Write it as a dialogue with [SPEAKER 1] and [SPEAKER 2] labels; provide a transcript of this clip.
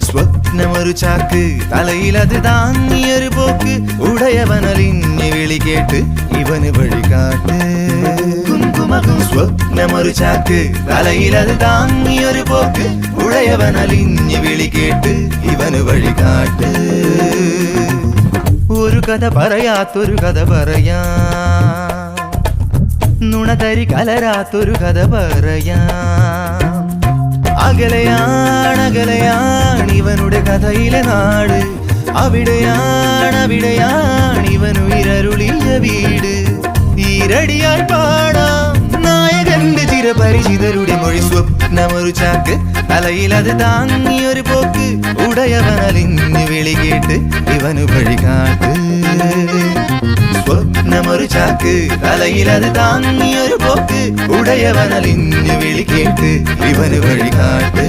[SPEAKER 1] സ്വപ്നമൊരു ചാക്ക് തലയിലത് താങ്ങിയൊരു പോക്ക് ഉടയവനലിഞ്ഞ് വിളി കേട്ട് ഇവന് വഴികാട്ട് സ്വപ്നമൊരു ചാക്ക് തലയിലത് താങ്ങിയൊരു പോക്ക് ഉടയവനലിഞ്ഞ് വിളി കേട്ട് ഇവന് വഴികാട്ട് ഒരു കഥ പറയാത്തൊരു കഥ പറയാ നുണതരി കലരാത്തൊരു കഥ പറയാ അകലെയാണ് ഇവനുടെ കഥയിലെ നാട് അവിടെയാണ് ഇവനുയരരുളിയ വീട് ഈരടിയായി പാടാം നായകന്റെ ചിരപരിചിതരുടെ മൊഴി സ്വപ്നമൊരു ചാക്ക് തലയിലത് താങ്ങിയൊരു പോക്ക് ഉടയവനലിഞ്ഞ് വിളി കേട്ട് ഇവനു വഴികാട്ട് സ്വപ്നമൊരു ചാക്ക് തലയിലത് താങ്ങിയൊരു പോക്ക് ഉടയവനലിഞ്ഞ് വിളി കേട്ട് ഇവന് വഴികാട്ട്